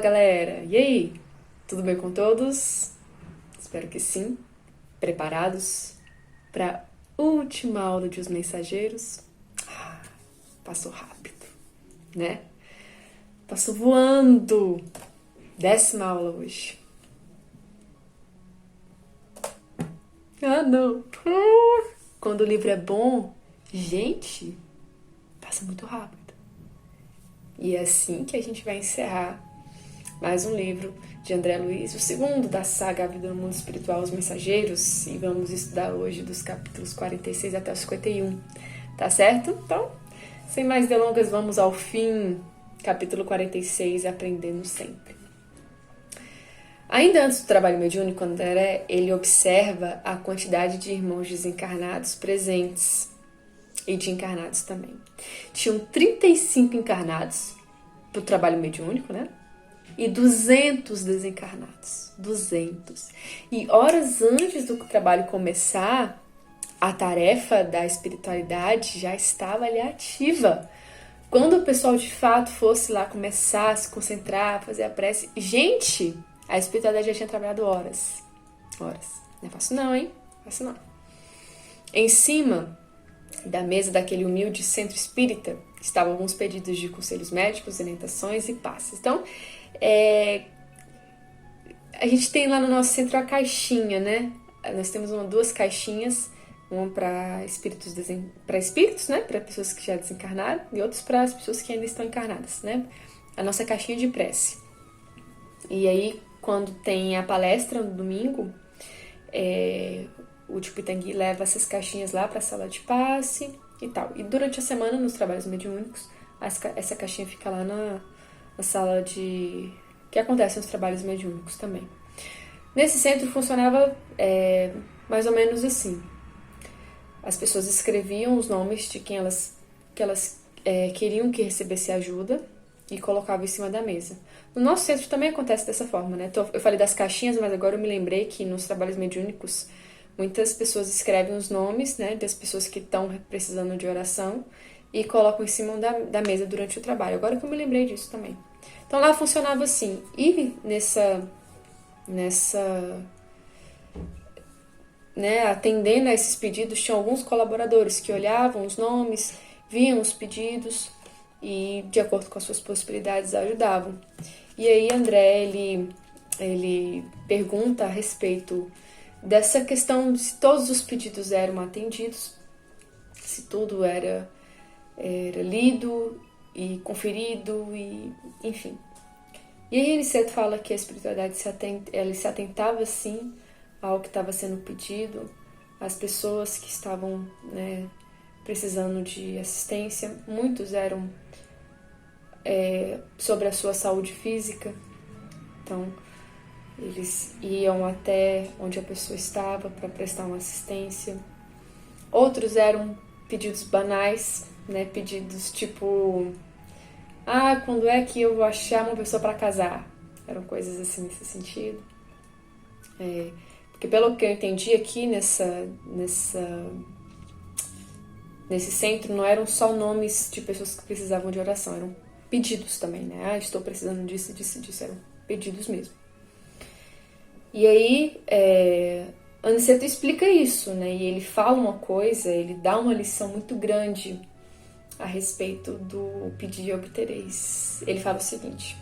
galera! E aí? Tudo bem com todos? Espero que sim. Preparados para a última aula de Os Mensageiros? Passou rápido, né? Passou voando! 10ª aula hoje. Ah, não! Quando o livro é bom, gente, passa muito rápido. E é assim que a gente vai encerrar mais um livro de André Luiz, o segundo da saga A Vida no Mundo Espiritual, Os Mensageiros, e vamos estudar hoje dos capítulos 46 até os 51, tá certo? Então, sem mais delongas, vamos ao fim, capítulo 46, Aprendendo Sempre. Ainda antes do trabalho mediúnico, André, ele observa a quantidade de irmãos desencarnados presentes e de encarnados também. Tinham 35 encarnados para o trabalho mediúnico, né? E 200 desencarnados. 200. E horas antes do trabalho começar, a tarefa da espiritualidade já estava ali ativa. Quando o pessoal de fato fosse lá começar a se concentrar, fazer a prece, gente, a espiritualidade já tinha trabalhado horas. Horas. Não é fácil não, hein? Não é fácil não. Em cima da mesa daquele humilde centro espírita estavam alguns pedidos de conselhos médicos, orientações e passes. Então, a gente tem lá no nosso centro a caixinha, né? Nós temos duas caixinhas, uma para espíritos, né? Para pessoas que já desencarnaram, e outras para as pessoas que ainda estão encarnadas, né? A nossa caixinha de prece. E aí, quando tem a palestra no domingo, o Tupitangui leva essas caixinhas lá para a sala de passe e tal. E durante a semana, nos trabalhos mediúnicos, essa caixinha fica lá na sala de... que acontecem os trabalhos mediúnicos também. Nesse centro funcionava mais ou menos assim. As pessoas escreviam os nomes de quem elas queriam que recebesse ajuda e colocavam em cima da mesa. No nosso centro também acontece dessa forma, né? Então, eu falei das caixinhas, mas agora eu me lembrei que nos trabalhos mediúnicos muitas pessoas escrevem os nomes, né, das pessoas que estão precisando de oração e colocam em cima da mesa durante o trabalho. Agora que eu me lembrei disso também. Então lá funcionava assim. E atendendo a esses pedidos, tinham alguns colaboradores que olhavam os nomes, viam os pedidos e, de acordo com as suas possibilidades, ajudavam. E aí André, ele pergunta a respeito dessa questão de se todos os pedidos eram atendidos, se tudo era lido e conferido, e enfim. E aí Aniceto fala que a espiritualidade se atentava sim ao que estava sendo pedido, às pessoas que estavam, né, precisando de assistência. Muitos eram sobre a sua saúde física, então eles iam até onde a pessoa estava para prestar uma assistência. Outros eram pedidos banais, né? Pedidos tipo... quando é que eu vou achar uma pessoa para casar? Eram coisas assim nesse sentido. Porque pelo que eu entendi aqui nesse centro, não eram só nomes de pessoas que precisavam de oração, eram pedidos também, né? Estou precisando disso, disso, disso. Eram pedidos mesmo. E aí, Aniceto explica isso, né? E ele fala uma coisa, ele dá uma lição muito grande a respeito do pedir e obtereis. Ele fala o seguinte: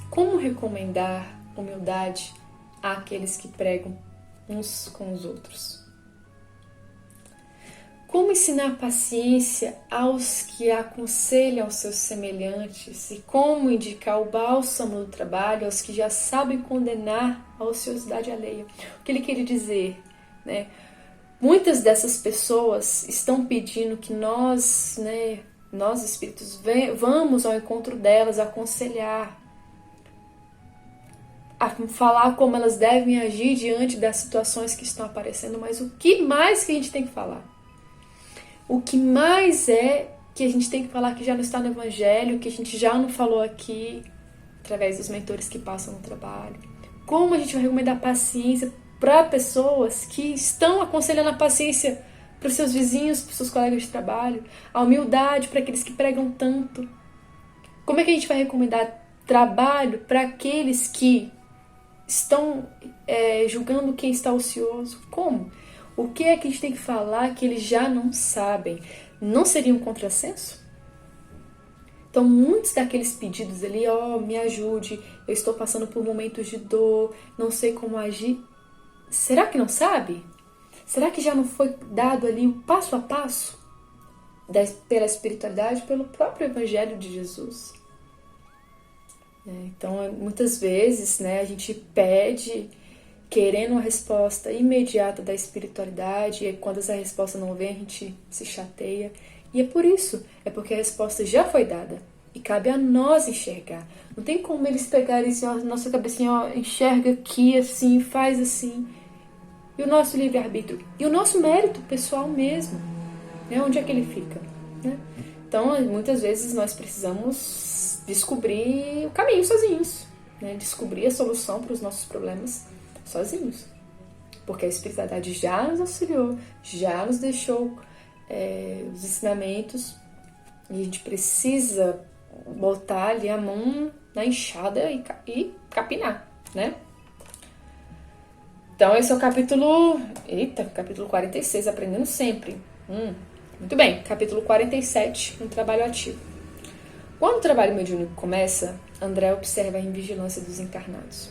como recomendar humildade àqueles que pregam uns com os outros? Como ensinar paciência aos que aconselham aos seus semelhantes? E como indicar o bálsamo do trabalho aos que já sabem condenar a ociosidade alheia? O que ele queria dizer, né? Muitas dessas pessoas estão pedindo que nós, né, nós espíritos, vamos ao encontro delas, aconselhar, a falar como elas devem agir diante das situações que estão aparecendo. Mas o que mais que a gente tem que falar? O que mais que a gente tem que falar que já não está no Evangelho, que a gente já não falou aqui, através dos mentores que passam no trabalho? Como a gente vai recomendar paciência para pessoas que estão aconselhando a paciência para os seus vizinhos, para os seus colegas de trabalho? A humildade para aqueles que pregam tanto? Como é que a gente vai recomendar trabalho para aqueles que estão julgando quem está ocioso. Como? O que é que a gente tem que falar que eles já não sabem? Não seria um contrassenso? Então, muitos daqueles pedidos ali, me ajude, eu estou passando por momentos de dor, não sei como agir. Será que não sabe? Será que já não foi dado ali o passo a passo pela espiritualidade, pelo próprio Evangelho de Jesus? Então, muitas vezes, a gente pede querendo uma resposta imediata da espiritualidade, e quando essa resposta não vem, a gente se chateia. E é por isso, é porque a resposta já foi dada. E cabe a nós enxergar. Não tem como eles pegarem assim, nossa cabecinha, enxerga aqui, assim, faz assim. E o nosso livre-arbítrio? E o nosso mérito pessoal mesmo? Onde é que ele fica? Então, muitas vezes nós precisamos descobrir o caminho sozinhos. Descobrir a solução para os nossos problemas sozinhos. Porque a espiritualidade já nos auxiliou, já nos deixou os ensinamentos, e a gente precisa botar ali a mão na enxada e capinar, Então esse é o capítulo 46, aprendendo sempre. Muito bem, capítulo 47, um trabalho ativo. Quando o trabalho mediúnico começa, André observa a invigilância dos encarnados.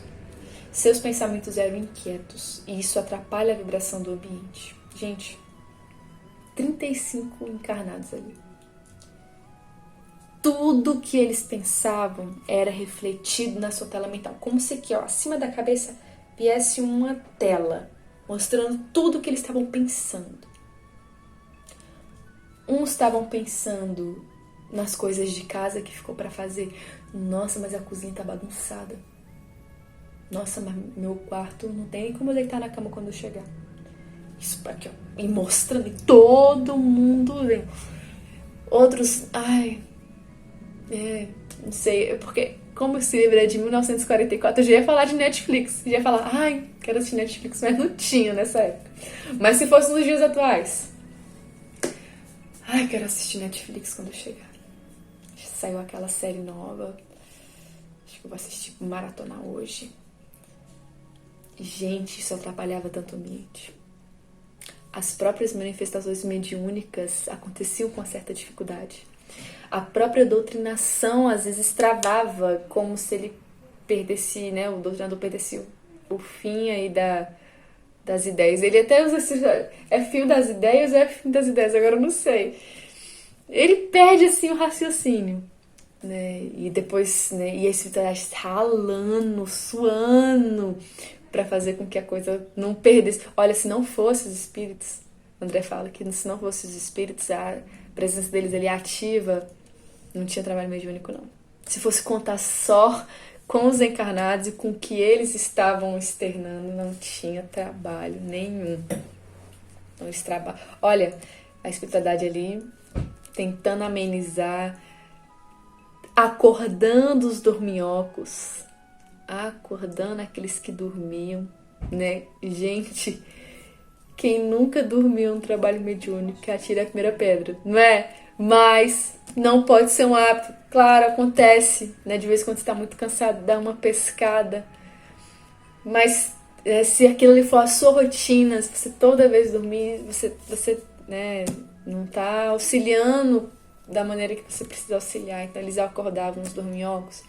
Seus pensamentos eram inquietos e isso atrapalha a vibração do ambiente. Gente, 35 encarnados ali. Tudo que eles pensavam era refletido na sua tela mental. Como se aqui, acima da cabeça, viesse uma tela mostrando tudo o que eles estavam pensando. Uns estavam pensando nas coisas de casa que ficou para fazer. Nossa, mas a cozinha tá bagunçada. Nossa, mas meu quarto não tem nem como eu deitar na cama quando eu chegar. Isso aqui, e mostrando, e todo mundo vendo. Outros, não sei, porque como esse livro é de 1944, eu já ia falar de Netflix. Já ia falar, quero assistir Netflix, mas não tinha nessa época. Mas se fosse nos dias atuais, quero assistir Netflix quando eu chegar. Saiu aquela série nova, acho que eu vou assistir, maratonar hoje. Gente, isso atrapalhava tanto o ambiente. As próprias manifestações mediúnicas aconteciam com certa dificuldade. A própria doutrinação às vezes travava, como se ele perdesse, o doutrinador perdesse o fim aí das ideias. Ele até usa assim, é fio das ideias ou é fim das ideias? Agora eu não sei. Ele perde assim o raciocínio. E depois, e a espiritualidade ralando, suando, para fazer com que a coisa não perdesse. Olha, se não fosse os espíritos, André fala que se não fosse os espíritos, a presença deles ali ativa, não tinha trabalho mediúnico, não. Se fosse contar só com os encarnados e com o que eles estavam externando, não tinha trabalho nenhum. Então, esse trabalho... Olha, a espiritualidade ali tentando amenizar, acordando os dorminhocos, acordando aqueles que dormiam, Gente, quem nunca dormiu no trabalho mediúnico, que atira a primeira pedra, não é? Mas não pode ser um hábito. Claro, acontece, De vez em quando você está muito cansado, dá uma pescada. Mas se aquilo ali for a sua rotina, se você toda vez dormir, você não está auxiliando da maneira que você precisa auxiliar. Então eles acordavam os dorminhocos,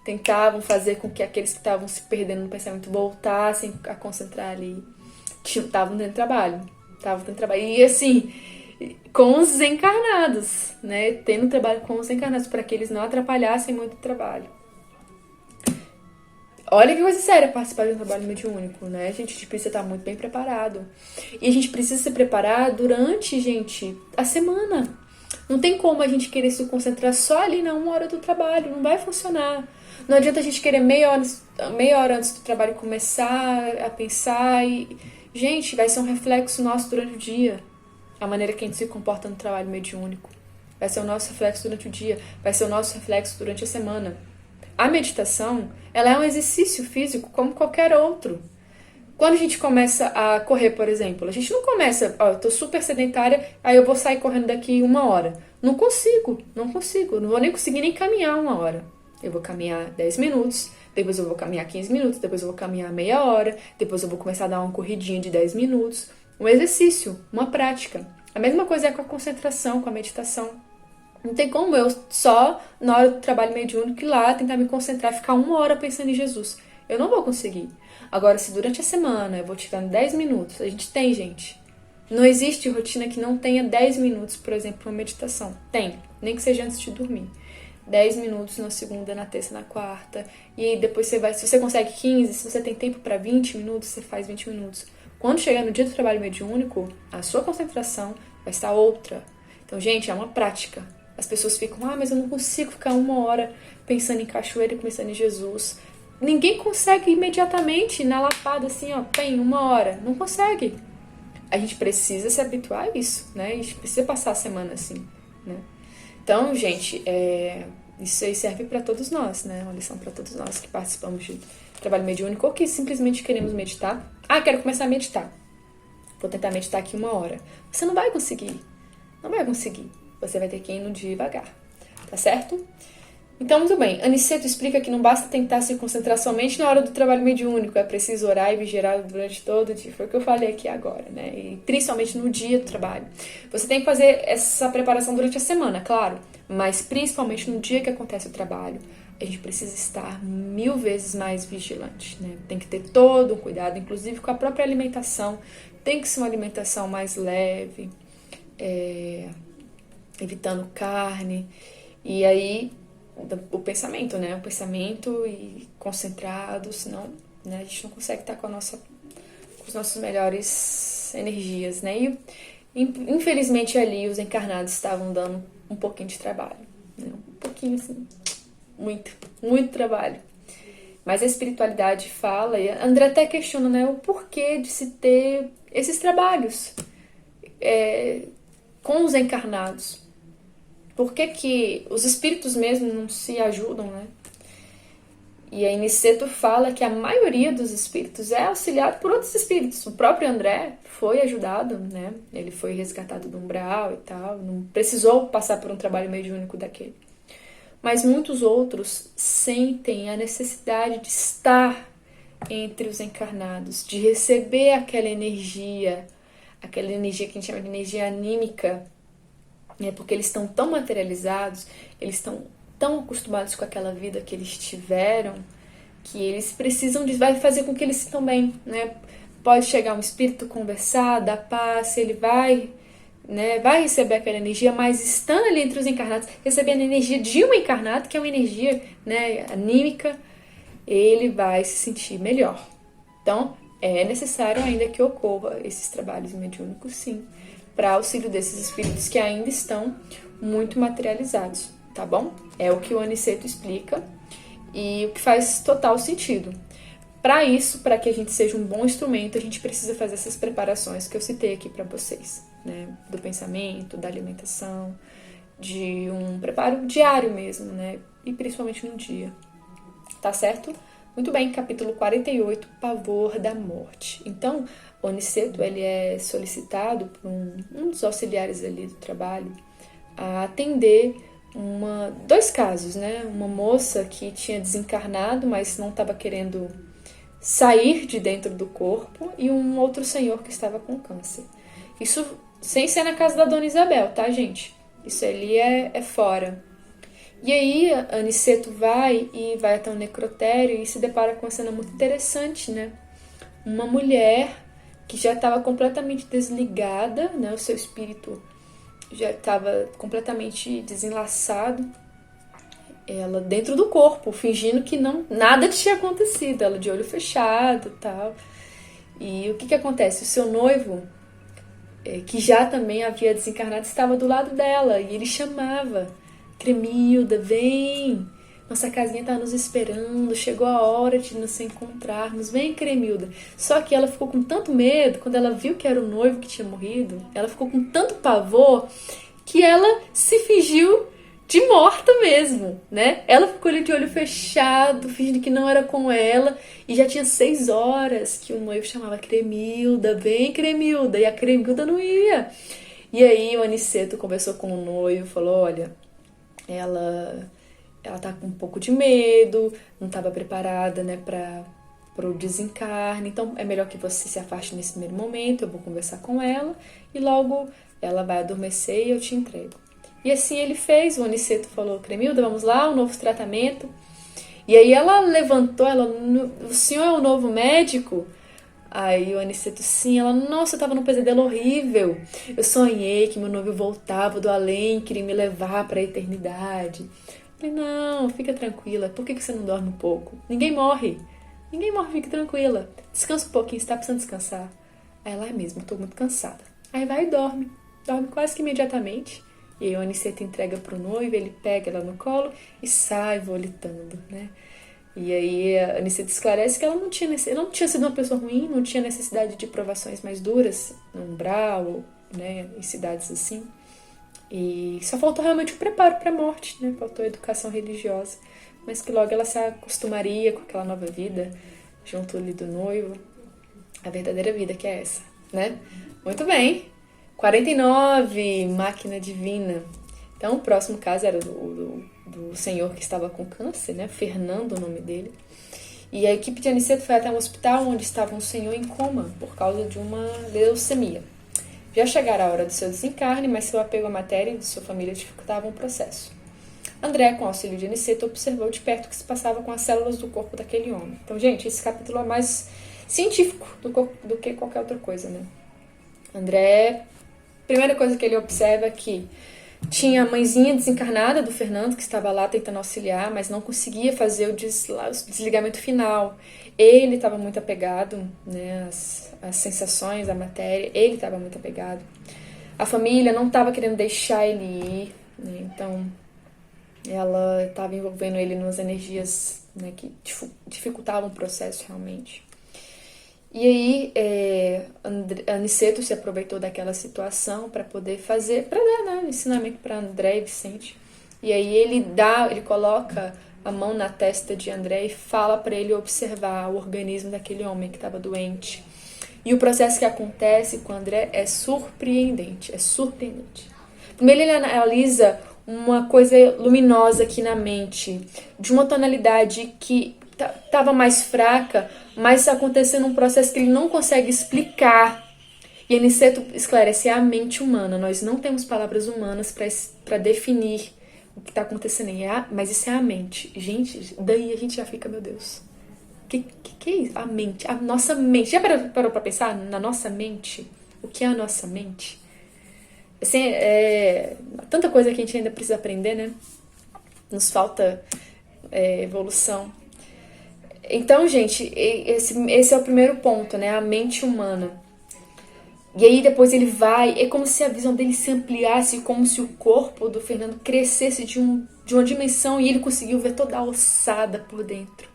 tentavam fazer com que aqueles que estavam se perdendo no pensamento voltassem a concentrar ali. Estavam dentro do trabalho. E assim, com os encarnados, Tendo trabalho com os encarnados, para que eles não atrapalhassem muito o trabalho. Olha que coisa séria participar de um trabalho mediúnico, A gente precisa estar muito bem preparado. E a gente precisa se preparar durante, gente, a semana. Não tem como a gente querer se concentrar só ali na 1 hora do trabalho, não vai funcionar. Não adianta a gente querer meia hora antes do trabalho começar a pensar e... Gente, vai ser um reflexo nosso durante o dia. A maneira que a gente se comporta no trabalho mediúnico. Vai ser o nosso reflexo durante o dia. Vai ser o nosso reflexo durante a semana. A meditação, ela é um exercício físico como qualquer outro. Quando a gente começa a correr, por exemplo, a gente não começa, eu tô super sedentária, aí eu vou sair correndo daqui 1 hora. Não consigo. Não vou nem conseguir nem caminhar 1 hora. Eu vou caminhar 10 minutos, depois eu vou caminhar 15 minutos, depois eu vou caminhar meia hora, depois eu vou começar a dar uma corridinha de 10 minutos. Um exercício, uma prática. A mesma coisa é com a concentração, com a meditação. Não tem como eu só, na hora do trabalho mediúnico, ir lá, tentar me concentrar, ficar 1 hora pensando em Jesus. Eu não vou conseguir. Agora, se durante a semana eu vou tirando 10 minutos, a gente tem, gente. Não existe rotina que não tenha 10 minutos, por exemplo, uma meditação. Tem, nem que seja antes de dormir. 10 minutos na segunda, na terça, na quarta. E aí depois você vai, se você consegue 15, se você tem tempo para 20 minutos, você faz 20 minutos. Quando chegar no dia do trabalho mediúnico, a sua concentração vai estar outra. Então, gente, é uma prática. As pessoas ficam, mas eu não consigo ficar 1 hora pensando em cachoeira e pensando em Jesus. Ninguém consegue imediatamente, na lapada, assim, tem 1 hora. Não consegue. A gente precisa se habituar a isso, né? A gente precisa passar a semana assim, né? Então, gente, isso aí serve para todos nós, né? Uma lição para todos nós que participamos de trabalho mediúnico ou que simplesmente queremos meditar. Quero começar a meditar. Vou tentar meditar aqui 1 hora. Você não vai conseguir. Não vai conseguir. Você vai ter que ir no devagar. Tá certo? Então, muito bem. Aniceto explica que não basta tentar se concentrar somente na hora do trabalho mediúnico. É preciso orar e vigiar durante todo o dia. Foi o que eu falei aqui agora, né? E principalmente no dia do trabalho. Você tem que fazer essa preparação durante a semana, claro. Mas principalmente no dia que acontece o trabalho. A gente precisa estar 1000 vezes mais vigilante, né? Tem que ter todo um cuidado, inclusive com a própria alimentação. Tem que ser uma alimentação mais leve, evitando carne. E aí, o pensamento, né? O pensamento e concentrado, senão, né, a gente não consegue estar com as nossas melhores energias, né? E, infelizmente, ali os encarnados estavam dando um pouquinho de trabalho, né? Um pouquinho, assim, muito trabalho. Mas a espiritualidade fala, e a André até questiona, né, o porquê de se ter esses trabalhos com os encarnados. Por que os espíritos mesmo não se ajudam, né? E a Aniceto fala que a maioria dos espíritos é auxiliado por outros espíritos. O próprio André foi ajudado, né? Ele foi resgatado do umbral e tal, não precisou passar por um trabalho mediúnico daquele. Mas muitos outros sentem a necessidade de estar entre os encarnados, de receber aquela energia que a gente chama de energia anímica, né? Porque eles estão tão materializados, eles estão tão acostumados com aquela vida que eles tiveram, que eles precisam vai fazer com que eles se sintam bem, né? Pode chegar um espírito, conversar, dar paz, ele vai, né, vai receber aquela energia, mas estando ali entre os encarnados, recebendo a energia de um encarnado, que é uma energia, né, anímica, ele vai se sentir melhor. Então, é necessário ainda que ocorra esses trabalhos mediúnicos, sim, para auxílio desses espíritos que ainda estão muito materializados, tá bom? É o que o Aniceto explica e o que faz total sentido. Para isso, para que a gente seja um bom instrumento, a gente precisa fazer essas preparações que eu citei aqui para vocês, né? Do pensamento, da alimentação, de um preparo diário mesmo, né? E principalmente no dia. Tá certo? Muito bem, capítulo 48, Pavor da Morte. Então, o Aniceto, ele é solicitado por um dos auxiliares ali do trabalho a atender dois casos, né? Uma moça que tinha desencarnado, mas não estava querendo sair de dentro do corpo, e um outro senhor que estava com câncer. Isso sem ser na casa da Dona Isabel, tá, gente? Isso ali é fora. E aí, Aniceto vai até um necrotério e se depara com uma cena muito interessante, né? Uma mulher que já estava completamente desligada, né? O seu espírito já estava completamente desenlaçado. Ela dentro do corpo, fingindo que nada tinha acontecido. Ela de olho fechado e tal. E o que acontece? O seu noivo, que já também havia desencarnado, estava do lado dela. E ele chamava: Cremilda, vem! Nossa casinha tá nos esperando, chegou a hora de nos encontrarmos. Vem, Cremilda. Só que ela ficou com tanto medo, quando ela viu que era o noivo que tinha morrido, ela ficou com tanto pavor que ela se fingiu de morta mesmo, né? Ela ficou ali de olho fechado, fingindo que não era com ela, e já tinha 6 horas que o noivo chamava: Cremilda, vem, Cremilda, e a Cremilda não ia. E aí o Aniceto conversou com o noivo, falou: olha, ela ela tá com um pouco de medo, não estava preparada, né, para o desencarne. Então é melhor que você se afaste nesse primeiro momento, eu vou conversar com ela e logo ela vai adormecer e eu te entrego. E assim ele fez, o Aniceto falou, Cremilda, vamos lá, um novo tratamento. E aí ela levantou, o senhor é o novo médico? Aí o Aniceto, sim, ela, nossa, eu tava num pesadelo horrível. Eu sonhei que meu noivo voltava do além, queria me levar pra eternidade. Eu falei, não, fica tranquila, por que você não dorme um pouco? Ninguém morre, fica tranquila. Descansa um pouquinho, você tá precisando descansar. Aí ela, é mesmo, eu tô muito cansada. Aí vai e dorme quase que imediatamente. E aí o Aniceto entrega pro noivo, ele pega ela no colo e sai volitando, né? E aí a Aniceto esclarece que ela não tinha sido uma pessoa ruim, não tinha necessidade de provações mais duras no umbral, né, em cidades assim. E só faltou realmente o preparo para a morte, né? Faltou a educação religiosa, mas que logo ela se acostumaria com aquela nova vida junto ali do noivo, a verdadeira vida que é essa, né? Muito bem. 49, Máquina Divina. Então, o próximo caso era do senhor que estava com câncer, né? Fernando, o nome dele. E a equipe de Aniceto foi até um hospital onde estava um senhor em coma por causa de uma leucemia. Já chegara a hora do seu desencarne, mas seu apego à matéria e de sua família dificultavam o processo. André, com auxílio de Aniceto, observou de perto o que se passava com as células do corpo daquele homem. Então, gente, esse capítulo é mais científico do que qualquer outra coisa, né? André, primeira coisa que ele observa é que tinha a mãezinha desencarnada do Fernando, que estava lá tentando auxiliar, mas não conseguia fazer o desligamento final. Ele estava muito apegado, né, às sensações, à matéria, ele estava muito apegado. A família não estava querendo deixar ele ir, né, então ela estava envolvendo ele nas energias, né, que dificultavam o processo realmente. E aí, Aniceto se aproveitou daquela situação para poder fazer, para dar, né, ensinamento para André e Vicente. E aí ele coloca a mão na testa de André e fala para ele observar o organismo daquele homem que estava doente. E o processo que acontece com André é surpreendente, Primeiro ele analisa uma coisa luminosa aqui na mente, de uma tonalidade que estava mais fraca, mas acontecendo um processo que ele não consegue explicar. E Aniceto esclarece, é a mente humana. Nós não temos palavras humanas para definir o que está acontecendo aí. Mas isso é a mente. Gente, daí a gente já fica, meu Deus. Que é isso? A mente. A nossa mente. Já parou para pensar na nossa mente? O que é a nossa mente? Assim, tanta coisa que a gente ainda precisa aprender, né? Nos falta evolução. Então, gente, esse é o primeiro ponto, né? A mente humana. E aí depois ele vai, é como se a visão dele se ampliasse, como se o corpo do Fernando crescesse de uma dimensão e ele conseguiu ver toda a ossada por dentro.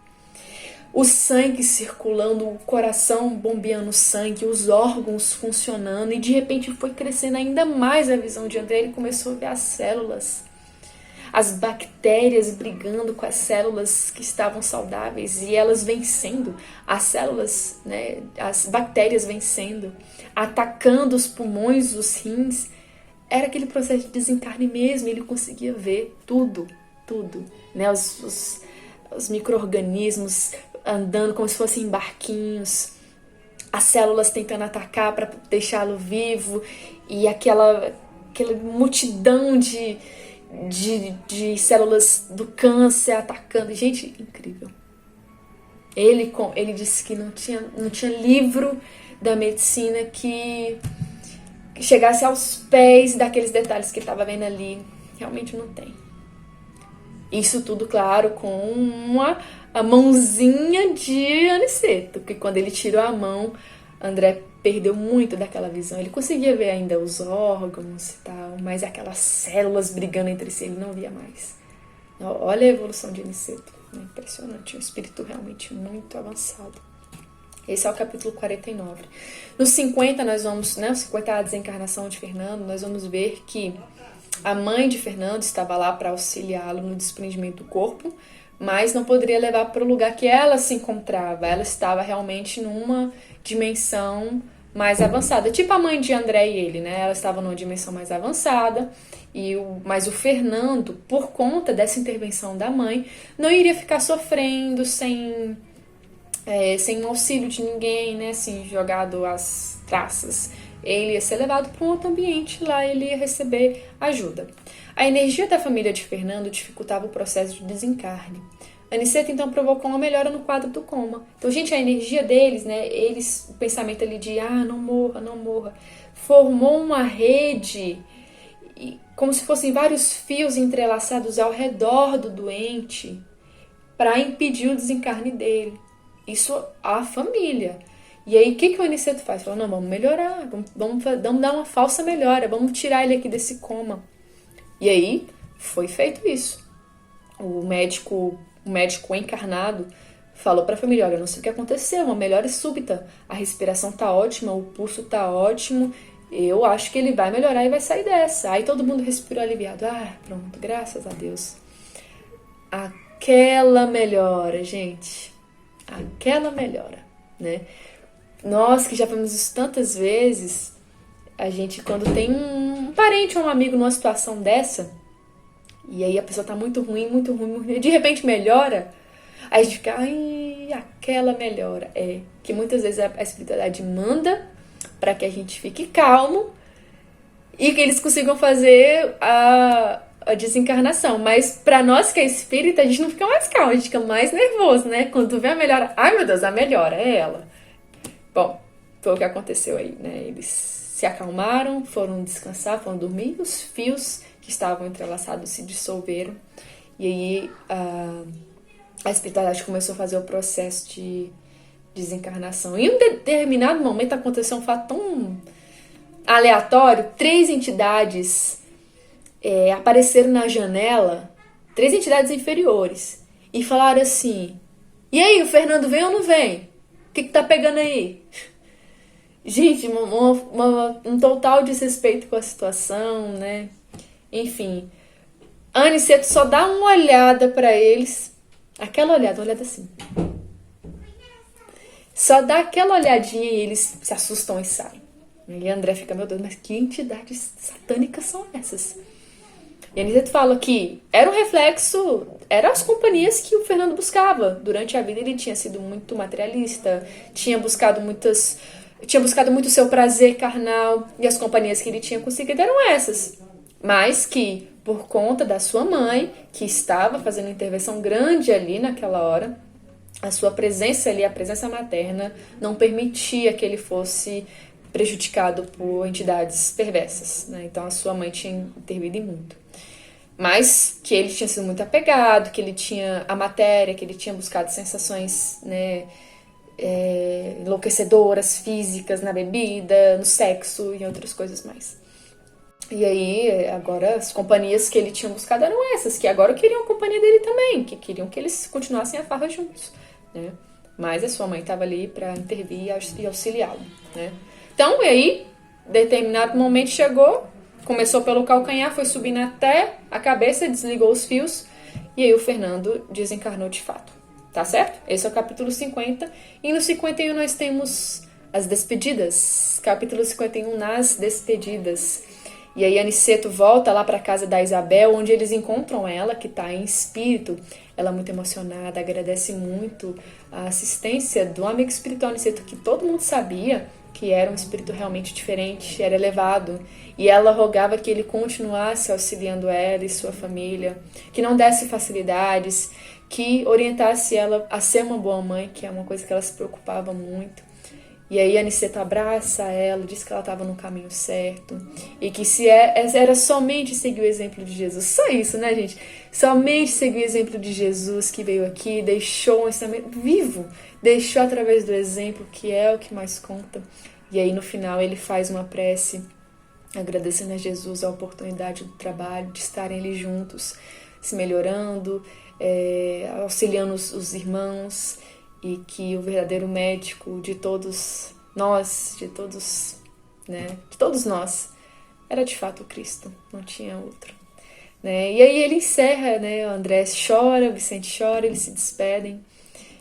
O sangue circulando, o coração bombeando sangue, os órgãos funcionando e de repente foi crescendo ainda mais a visão de André, ele começou a ver as células. As bactérias brigando com as células que estavam saudáveis e elas vencendo, as células, né, as bactérias vencendo, atacando os pulmões, os rins. Era aquele processo de desencarne mesmo, ele conseguia ver tudo, né, os micro-organismos andando como se fossem barquinhos, as células tentando atacar para deixá-lo vivo e aquela multidão de células do câncer atacando. Gente, incrível. Ele disse que não tinha livro da medicina que chegasse aos pés daqueles detalhes que ele estava vendo ali. Realmente não tem. Isso tudo, claro, com a mãozinha de Aniceto, porque quando ele tirou a mão, André perdeu muito daquela visão. Ele conseguia ver ainda os órgãos e tal, mas aquelas células brigando entre si, ele não via mais. Olha a evolução de Aniceto, é impressionante, um espírito realmente muito avançado. Esse é o capítulo 49. No 50, nós vamos, né, 50 a desencarnação de Fernando, nós vamos ver que a mãe de Fernando estava lá para auxiliá-lo no desprendimento do corpo, mas não poderia levar para o lugar que ela se encontrava. Ela estava realmente numa dimensão mais avançada. Tipo a mãe de André e ele, né? Ela estava numa dimensão mais avançada. Mas o Fernando, por conta dessa intervenção da mãe, não iria ficar sofrendo sem um auxílio de ninguém, né? Assim, jogado às traças. Ele ia ser levado para um outro ambiente, lá ele ia receber ajuda. A energia da família de Fernando dificultava o processo de desencarne. Aniceto então provocou uma melhora no quadro do coma. Então, gente, a energia deles, né? O pensamento ali de não morra, não morra, formou uma rede, como se fossem vários fios entrelaçados ao redor do doente para impedir o desencarne dele. Isso a família. E aí, o que o Aniceto faz? Fala, não, vamos melhorar, vamos dar uma falsa melhora, vamos tirar ele aqui desse coma. E aí, foi feito isso. O médico encarnado falou para a família, olha, eu não sei o que aconteceu, uma melhora súbita, a respiração tá ótima, o pulso tá ótimo, eu acho que ele vai melhorar e vai sair dessa. Aí todo mundo respirou aliviado. Pronto, graças a Deus. Aquela melhora, gente. Aquela melhora, né? Nós que já vimos isso tantas vezes, a gente quando tem um parente ou um amigo numa situação dessa, e aí a pessoa tá muito ruim, e de repente melhora, aí a gente fica, aquela melhora. Que muitas vezes a espiritualidade manda para que a gente fique calmo e que eles consigam fazer a desencarnação. Mas para nós que é espírita, a gente não fica mais calmo, a gente fica mais nervoso, né? Quando tu vê a melhora, ai meu Deus, a melhora é ela. Bom, foi o que aconteceu aí, né? Eles se acalmaram, foram descansar, foram dormir, os fios que estavam entrelaçados se dissolveram. E aí a espiritualidade começou a fazer o processo de desencarnação. Em um determinado momento aconteceu um fato tão aleatório, 3 entidades apareceram na janela, 3 entidades inferiores, e falaram assim, e aí, o Fernando vem ou não vem? O que tá pegando aí? Gente, um total desrespeito com a situação, né? Enfim, Aniceto só dá uma olhada pra eles, aquela olhada, uma olhada assim. Só dá aquela olhadinha e eles se assustam e saem. E André fica, meu Deus, mas que entidades satânicas são essas? E Aniceto fala que era um reflexo, eram as companhias que o Fernando buscava. Durante a vida ele tinha sido muito materialista, tinha buscado muito o seu prazer carnal, e as companhias que ele tinha conseguido eram essas. Mas que, por conta da sua mãe, que estava fazendo uma intervenção grande ali naquela hora, a sua presença ali, a presença materna, não permitia que ele fosse prejudicado por entidades perversas, né? Então a sua mãe tinha intervido muito. Mas que ele tinha sido muito apegado, que ele tinha a matéria, que ele tinha buscado sensações, né, enlouquecedoras, físicas, na bebida, no sexo e outras coisas mais. E aí, agora, as companhias que ele tinha buscado eram essas, que agora queriam a companhia dele também, que queriam que eles continuassem a farra juntos, né? Mas a sua mãe estava ali para intervir e auxiliá-lo, né? Então, e aí, determinado momento chegou, começou pelo calcanhar, foi subindo até a cabeça, desligou os fios, e aí o Fernando desencarnou de fato, tá certo? Esse é o capítulo 50, e no 51 nós temos as despedidas, capítulo 51, nas despedidas. E aí Aniceto volta lá para a casa da Isabel, onde eles encontram ela, que está em espírito. Ela muito emocionada, agradece muito a assistência do amigo espiritual Aniceto, que todo mundo sabia que era um espírito realmente diferente, era elevado. E ela rogava que ele continuasse auxiliando ela e sua família, que não desse facilidades, que orientasse ela a ser uma boa mãe, que é uma coisa que ela se preocupava muito. E aí Aniceto abraça ela, diz que ela estava no caminho certo e que se era somente seguir o exemplo de Jesus. Só isso, né, gente? Somente seguir o exemplo de Jesus que veio aqui, deixou um ensinamento vivo, deixou através do exemplo, que é o que mais conta. E aí no final ele faz uma prece agradecendo a Jesus a oportunidade do trabalho, de estarem ali juntos, se melhorando, auxiliando os irmãos. E que o verdadeiro médico de todos nós, né, de todos nós, era de fato o Cristo, não tinha outro. Né? E aí ele encerra, né, o André chora, o Vicente chora, eles se despedem,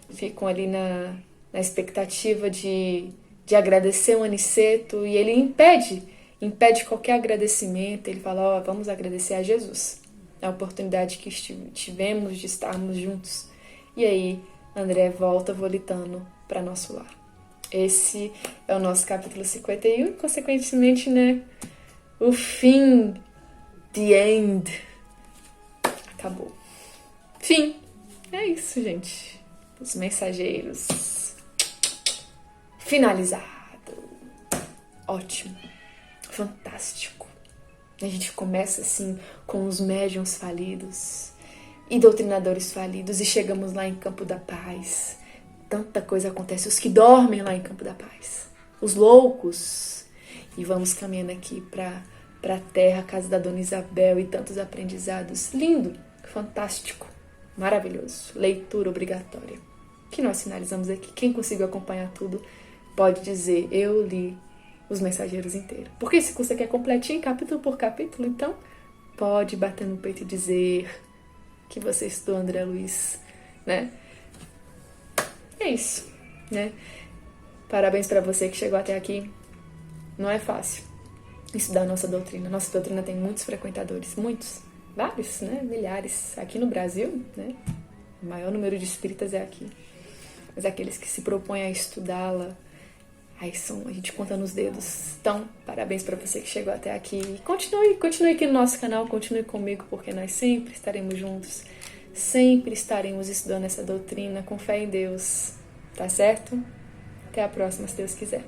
ficam ali na expectativa de de agradecer o Aniceto, e ele impede qualquer agradecimento. Ele fala, ó, vamos agradecer a Jesus, a oportunidade que tivemos de estarmos juntos. E aí, André volta volitando para nosso lar. Esse é o nosso capítulo 51 e, consequentemente, né, o fim, the end, acabou. Fim. É isso, gente. Os mensageiros. Finalizado. Ótimo. Fantástico. A gente começa assim com os médiuns falidos e doutrinadores falidos e chegamos lá em Campo da Paz. Tanta coisa acontece. Os que dormem lá em Campo da Paz. Os loucos. E vamos caminhando aqui para a terra, a casa da Dona Isabel e tantos aprendizados. Lindo, fantástico, maravilhoso. Leitura obrigatória. Que nós finalizamos aqui. Quem conseguiu acompanhar tudo pode dizer, eu li Os Mensageiros inteiro. Porque esse curso aqui é completinho, capítulo por capítulo, então pode bater no peito e dizer que você estudou André Luiz, né? É isso, né? Parabéns para você que chegou até aqui. Não é fácil estudar a nossa doutrina. Nossa doutrina tem muitos frequentadores, muitos, vários, né? Milhares. Aqui no Brasil, né? O maior número de espíritas é aqui. Mas aqueles que se propõem a estudá-la, aí a gente conta nos dedos. Então, parabéns para você que chegou até aqui. Continue aqui no nosso canal, continue comigo, porque nós sempre estaremos juntos. Sempre estaremos estudando essa doutrina com fé em Deus. Tá certo? Até a próxima, se Deus quiser.